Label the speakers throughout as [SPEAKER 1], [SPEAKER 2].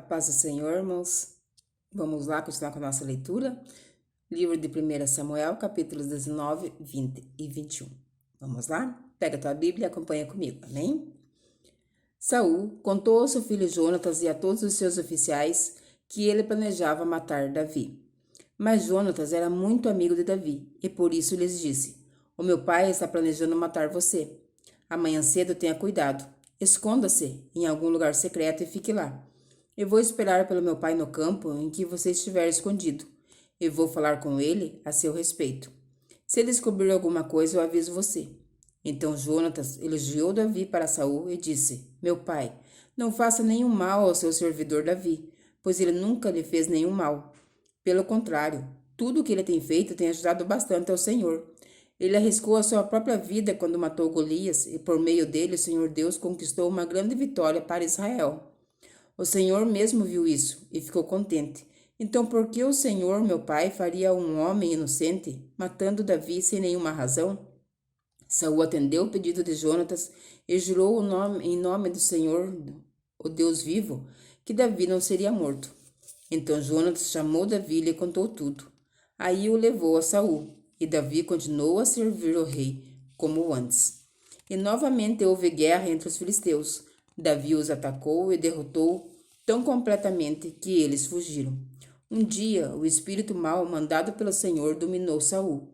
[SPEAKER 1] paz do Senhor, irmãos. Vamos lá continuar com a nossa leitura. Livro de 1 Samuel, capítulos 19, 20 e 21. Vamos lá? Pega a tua Bíblia e acompanha comigo, amém? Saul contou ao seu filho Jonatas e a todos os seus oficiais que ele planejava matar Davi. Mas Jonatas era muito amigo de Davi e por isso lhes disse: O meu pai está planejando matar você. Amanhã cedo tenha cuidado. Esconda-se em algum lugar secreto e fique lá. Eu vou esperar pelo meu pai no campo em que você estiver escondido. Eu vou falar com ele a seu respeito. Se ele descobrir alguma coisa, eu aviso você. Então Jonatas elogiou Davi para Saul e disse: Meu pai, não faça nenhum mal ao seu servidor Davi, pois ele nunca lhe fez nenhum mal. Pelo contrário, tudo o que ele tem feito tem ajudado bastante ao Senhor. Ele arriscou a sua própria vida quando matou Golias e por meio dele o Senhor Deus conquistou uma grande vitória para Israel. O Senhor mesmo viu isso e ficou contente. Então por que o Senhor, meu pai, faria um homem inocente, matando Davi sem nenhuma razão? Saul atendeu o pedido de Jonatas e jurou em nome do Senhor, o Deus vivo, que Davi não seria morto. Então Jonatas chamou Davi e lhe contou tudo. Aí o levou a Saul, e Davi continuou a servir o rei como antes. E novamente houve guerra entre os filisteus. Davi os atacou e derrotou tão completamente que eles fugiram. Um dia, o espírito mau mandado pelo Senhor dominou Saul.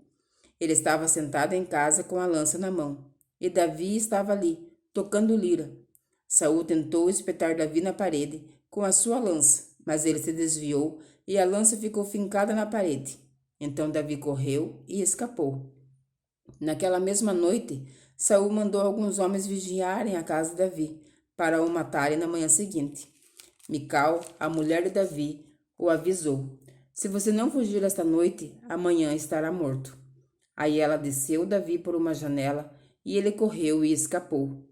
[SPEAKER 1] Ele estava sentado em casa com a lança na mão, e Davi estava ali, tocando lira. Saul tentou espetar Davi na parede com a sua lança, mas ele se desviou e a lança ficou fincada na parede. Então Davi correu e escapou. Naquela mesma noite, Saul mandou alguns homens vigiarem a casa de Davi, para o matarem na manhã seguinte. Mical, a mulher de Davi, o avisou: Se você não fugir esta noite, amanhã estará morto. Aí ela desceu Davi por uma janela, e ele correu e escapou.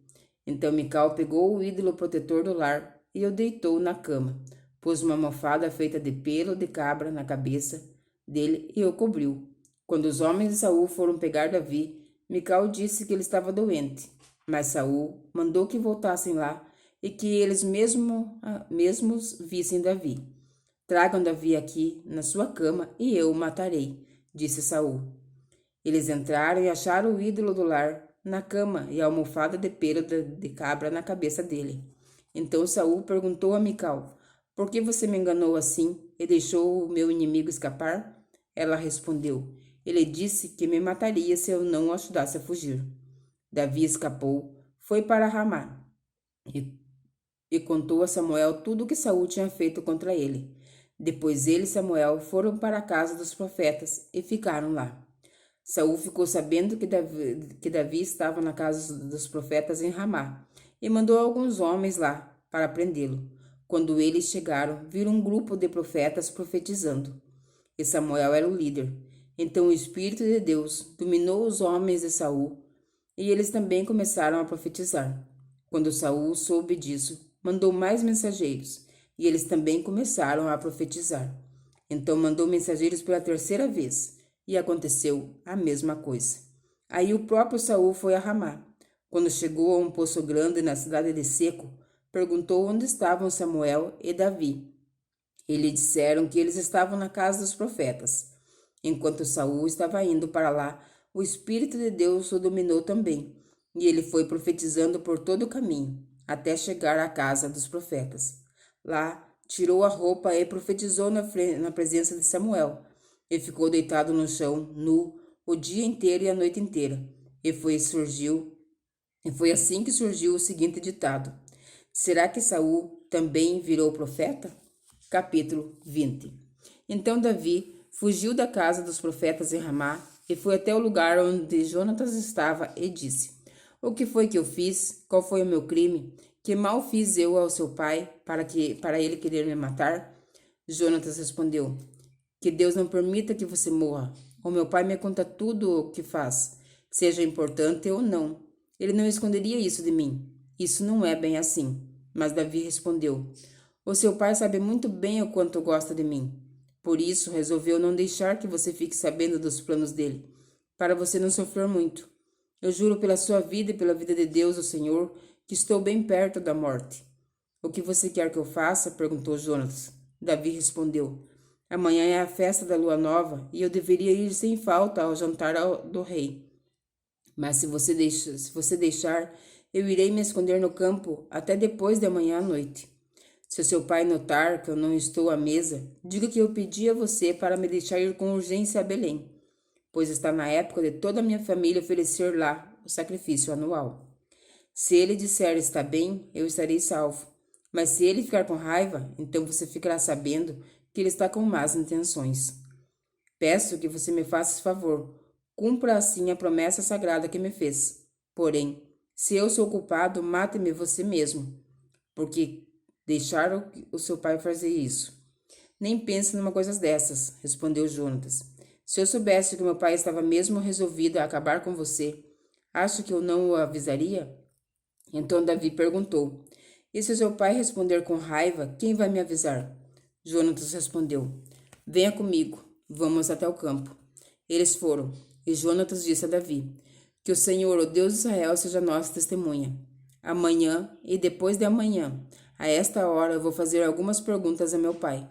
[SPEAKER 1] Então Mical pegou o ídolo protetor do lar e o deitou na cama, pôs uma almofada feita de pelo de cabra na cabeça dele e o cobriu. Quando os homens de Saul foram pegar Davi, Mical disse que ele estava doente, mas Saul mandou que voltassem lá e que eles mesmos vissem Davi. Tragam Davi aqui na sua cama e eu o matarei, disse Saul. Eles entraram e acharam o ídolo do lar na cama e a almofada de pelo de cabra na cabeça dele. Então Saul perguntou a Mical: Por que você me enganou assim e deixou o meu inimigo escapar? Ela respondeu: Ele disse que me mataria se eu não o ajudasse a fugir. Davi escapou, foi para Ramá e contou a Samuel tudo o que Saul tinha feito contra ele. Depois ele e Samuel foram para a casa dos profetas e ficaram lá. Saul ficou sabendo que Davi estava na casa dos profetas em Ramá e mandou alguns homens lá para prendê-lo. Quando eles chegaram, viram um grupo de profetas profetizando, e Samuel era o líder. Então o Espírito de Deus dominou os homens de Saul, e eles também começaram a profetizar. Quando Saul soube disso, mandou mais mensageiros, e eles também começaram a profetizar. Então mandou mensageiros pela terceira vez, e aconteceu a mesma coisa. Aí o próprio Saul foi a Ramá. Quando chegou a um poço grande na cidade de Seco, perguntou onde estavam Samuel e Davi. E lhe disseram que eles estavam na casa dos profetas. Enquanto Saul estava indo para lá, o Espírito de Deus o dominou também, e ele foi profetizando por todo o caminho, até chegar à casa dos profetas. Lá, tirou a roupa e profetizou na presença de Samuel, e ficou deitado no chão, nu, o dia inteiro e a noite inteira. E foi assim que surgiu o seguinte ditado: Será que Saul também virou profeta? Capítulo 20. Então Davi fugiu da casa dos profetas em Ramá e foi até o lugar onde Jonatas estava e disse: O que foi que eu fiz? Qual foi o meu crime? Que mal fiz eu ao seu pai para ele querer me matar? Jonatas respondeu: Que Deus não permita que você morra. O meu pai me conta tudo o que faz, seja importante ou não. Ele não esconderia isso de mim. Isso não é bem assim. Mas Davi respondeu: O seu pai sabe muito bem o quanto gosta de mim. Por isso, resolveu não deixar que você fique sabendo dos planos dele, para você não sofrer muito. Eu juro pela sua vida e pela vida de Deus, o Senhor, que estou bem perto da morte. O que você quer que eu faça? Perguntou Jonatas. Davi respondeu: Amanhã é a festa da lua nova e eu deveria ir sem falta ao jantar do rei. Mas se você deixar, eu irei me esconder no campo até depois de amanhã à noite. Se o seu pai notar que eu não estou à mesa, diga que eu pedi a você para me deixar ir com urgência a Belém, pois está na época de toda a minha família oferecer lá o sacrifício anual. Se ele disser está bem, eu estarei salvo. Mas se ele ficar com raiva, então você ficará sabendo que ele está com más intenções. Peço que você me faça esse favor. Cumpra assim a promessa sagrada que me fez. Porém, se eu sou culpado, mate-me você mesmo, porque deixaram o seu pai fazer isso. Nem pense numa coisa dessas, respondeu Jonatas. Se eu soubesse que meu pai estava mesmo resolvido a acabar com você, acho que eu não o avisaria? Então Davi perguntou: E se o seu pai responder com raiva, quem vai me avisar? Jonatas respondeu: Venha comigo, vamos até o campo. Eles foram, e Jonatas disse a Davi: Que o Senhor, o Deus de Israel, seja nossa testemunha. Amanhã e depois de amanhã, a esta hora, eu vou fazer algumas perguntas a meu pai.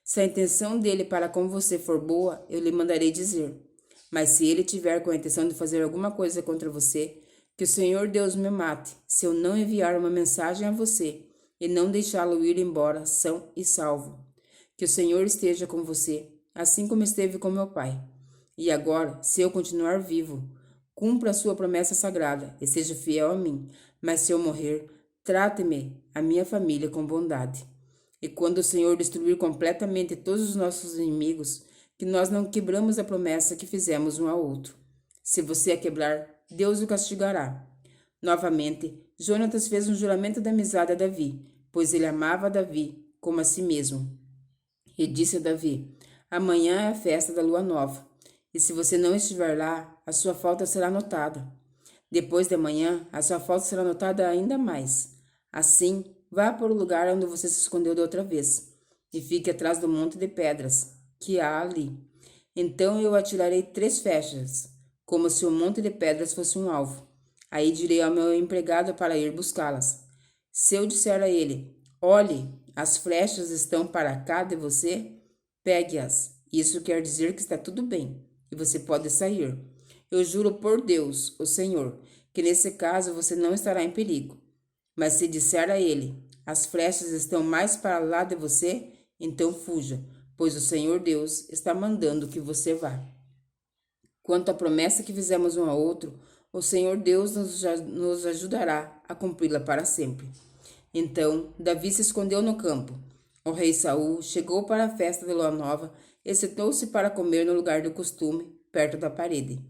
[SPEAKER 1] Se a intenção dele para com você for boa, eu lhe mandarei dizer. Mas se ele tiver com a intenção de fazer alguma coisa contra você, que o Senhor Deus me mate, se eu não enviar uma mensagem a você e não deixá-lo ir embora são e salvo. Que o Senhor esteja com você, assim como esteve com meu pai. E agora, se eu continuar vivo, cumpra a sua promessa sagrada e seja fiel a mim. Mas se eu morrer, trate-me, a minha família, com bondade. E quando o Senhor destruir completamente todos os nossos inimigos, que nós não quebramos a promessa que fizemos um ao outro. Se você a quebrar, Deus o castigará. Novamente, Jonatas fez um juramento de amizade a Davi, pois ele amava Davi como a si mesmo. E disse a Davi: Amanhã é a festa da lua nova, e se você não estiver lá, a sua falta será notada. Depois de amanhã, a sua falta será notada ainda mais. Assim, vá para o lugar onde você se escondeu da outra vez, e fique atrás do monte de pedras que há ali. Então eu atirarei 3 flechas, como se o monte de pedras fosse um alvo. Aí direi ao meu empregado para ir buscá-las. Se eu disser a ele: Olhe, as flechas estão para cá de você, pegue-as. Isso quer dizer que está tudo bem e você pode sair. Eu juro por Deus, o Senhor, que nesse caso você não estará em perigo. Mas se disser a ele: As flechas estão mais para lá de você, então fuja, pois o Senhor Deus está mandando que você vá. Quanto à promessa que fizemos um ao outro, o Senhor Deus nos ajudará a cumpri-la para sempre. Então Davi se escondeu no campo. O rei Saul chegou para a festa de lua nova e sentou-se para comer no lugar do costume, perto da parede.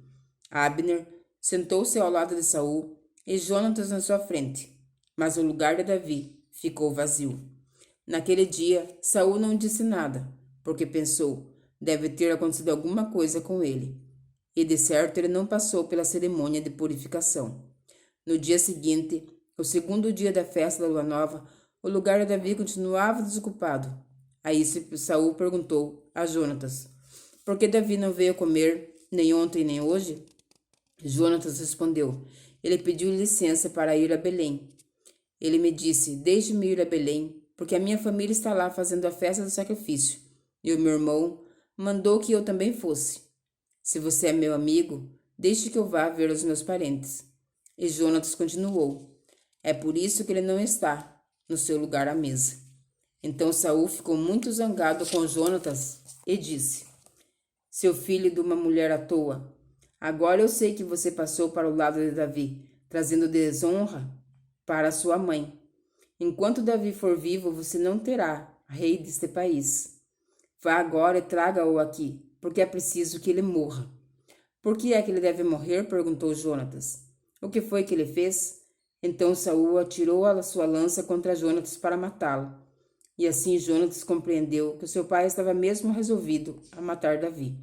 [SPEAKER 1] Abner sentou-se ao lado de Saul e Jonatas na sua frente, mas o lugar de Davi ficou vazio. Naquele dia, Saul não disse nada, porque pensou: deve ter acontecido alguma coisa com ele. E de certo ele não passou pela cerimônia de purificação. No dia seguinte, o segundo dia da festa da lua nova, o lugar de Davi continuava desocupado. Aí Saul perguntou a Jonatas: Por que Davi não veio comer nem ontem nem hoje? Jonatas respondeu: Ele pediu licença para ir a Belém. Ele me disse: Deixe-me ir a Belém, porque a minha família está lá fazendo a festa do sacrifício. E o meu irmão mandou que eu também fosse. Se você é meu amigo, deixe que eu vá ver os meus parentes. E Jonatas continuou: É por isso que ele não está no seu lugar à mesa. Então Saul ficou muito zangado com Jonatas e disse: Seu filho de uma mulher à toa, agora eu sei que você passou para o lado de Davi, trazendo desonra para sua mãe. Enquanto Davi for vivo, você não terá rei deste país. Vá agora e traga-o aqui, porque é preciso que ele morra. Por que é que ele deve morrer? Perguntou Jonatas. O que foi que ele fez? Então Saul atirou a sua lança contra Jonatas para matá-lo. E assim Jonatas compreendeu que seu pai estava mesmo resolvido a matar Davi.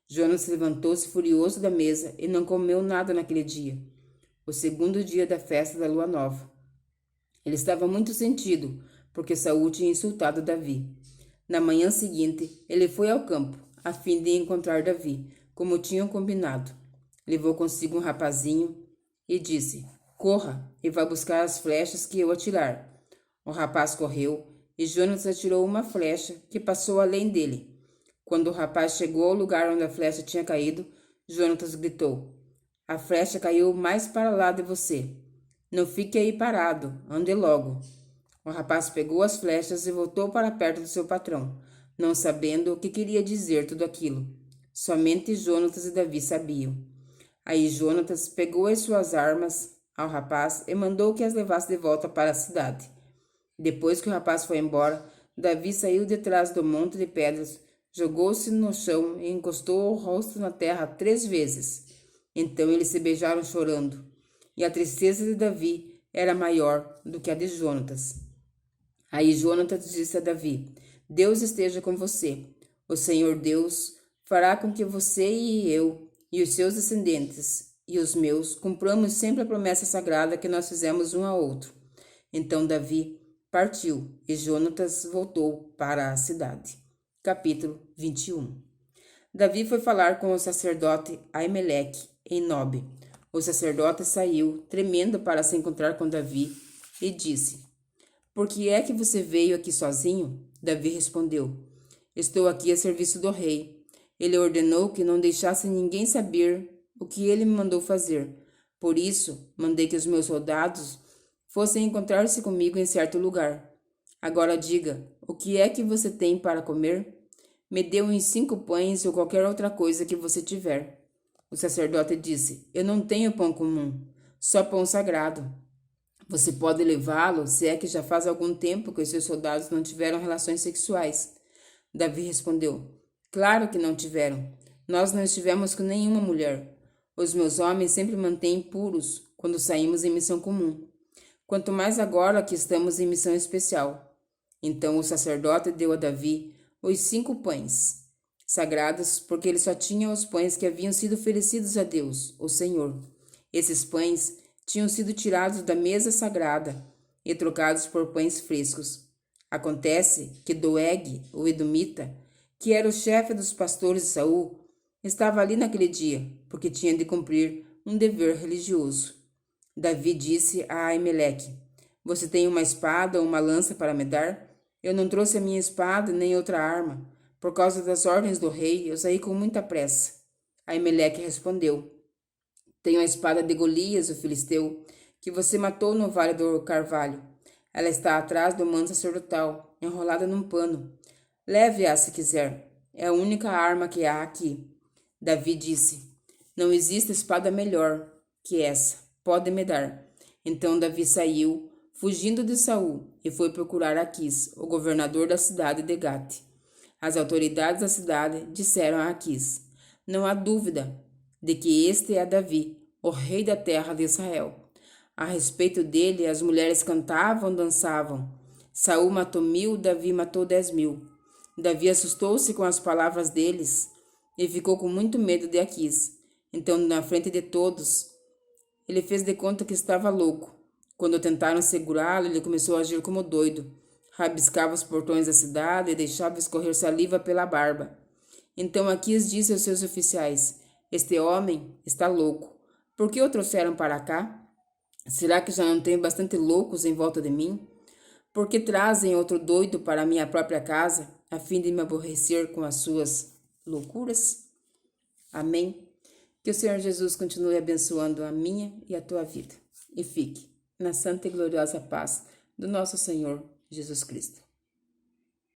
[SPEAKER 1] Jonatas levantou-se furioso da mesa e não comeu nada naquele dia, o segundo dia da festa da lua nova. Ele estava muito sentido, porque Saul tinha insultado Davi. Na manhã seguinte, ele foi ao campo, a fim de encontrar Davi, como tinham combinado. Levou consigo um rapazinho e disse: Corra e vá buscar as flechas que eu atirar. O rapaz correu e Jonatas atirou uma flecha que passou além dele. Quando o rapaz chegou ao lugar onde a flecha tinha caído, Jonatas gritou: "A flecha caiu mais para lá de você. Não fique aí parado, ande logo." O rapaz pegou as flechas e voltou para perto do seu patrão, não sabendo o que queria dizer tudo aquilo. Somente Jonatas e Davi sabiam. Aí Jonatas pegou as suas armas ao rapaz e mandou que as levasse de volta para a cidade. Depois que o rapaz foi embora, Davi saiu de trás do monte de pedras, jogou-se no chão e encostou o rosto na terra 3 vezes. Então eles se beijaram chorando, e a tristeza de Davi era maior do que a de Jonatas. Aí Jonatas disse a Davi: "Deus esteja com você. O Senhor Deus fará com que você e eu, e os seus descendentes, e os meus, cumpramos sempre a promessa sagrada que nós fizemos um ao outro." Então Davi partiu e Jonatas voltou para a cidade. Capítulo 21. Davi foi falar com o sacerdote Aimeleque em Nobe. O sacerdote saiu, tremendo, para se encontrar com Davi e disse: "Por que é que você veio aqui sozinho?" Davi respondeu: "Estou aqui a serviço do rei. Ele ordenou que não deixasse ninguém saber o que ele me mandou fazer. Por isso, mandei que os meus soldados fossem encontrar-se comigo em certo lugar. Agora diga, o que é que você tem para comer? Me dê uns 5 pães ou qualquer outra coisa que você tiver." O sacerdote disse: "Eu não tenho pão comum, só pão sagrado. Você pode levá-lo, se é que já faz algum tempo que os seus soldados não tiveram relações sexuais." Davi respondeu: "Claro que não tiveram. Nós não estivemos com nenhuma mulher. Os meus homens sempre mantêm puros quando saímos em missão comum. Quanto mais agora que estamos em missão especial." Então o sacerdote deu a Davi os 5 pães sagrados, porque ele só tinha os pães que haviam sido oferecidos a Deus, o Senhor. Esses pães tinham sido tirados da mesa sagrada e trocados por pães frescos. Acontece que Doeg, o edomita, que era o chefe dos pastores de Saul, estava ali naquele dia, porque tinha de cumprir um dever religioso. Davi disse a Aimeleque: "Você tem uma espada ou uma lança para me dar?" "Eu não trouxe a minha espada nem outra arma. Por causa das ordens do rei, eu saí com muita pressa." Aimeleque respondeu: "Tenho a espada de Golias, o filisteu, que você matou no vale do Carvalho. Ela está atrás do manto sacerdotal, enrolada num pano. Leve-a se quiser. É a única arma que há aqui." Davi disse: "Não existe espada melhor que essa. Pode me dar." Então Davi saiu, fugindo de Saul, e foi procurar Aquis, o governador da cidade de Gate. As autoridades da cidade disseram a Aquis: "Não há dúvida de que este é Davi, o rei da terra de Israel." A respeito dele, as mulheres cantavam, dançavam. Saul matou 1000, Davi matou 10.000. Davi assustou-se com as palavras deles e ficou com muito medo de Aquis. Então, na frente de todos, ele fez de conta que estava louco. Quando tentaram segurá-lo, ele começou a agir como doido. Rabiscava os portões da cidade e deixava escorrer saliva pela barba. Então Aquis disse aos seus oficiais: "Este homem está louco. Por que o trouxeram para cá? Será que já não tenho bastante loucos em volta de mim? Por que trazem outro doido para minha própria casa, a fim de me aborrecer com as suas loucuras?" Amém. Que o Senhor Jesus continue abençoando a minha e a tua vida. E fique na santa e gloriosa paz do nosso Senhor Jesus Cristo.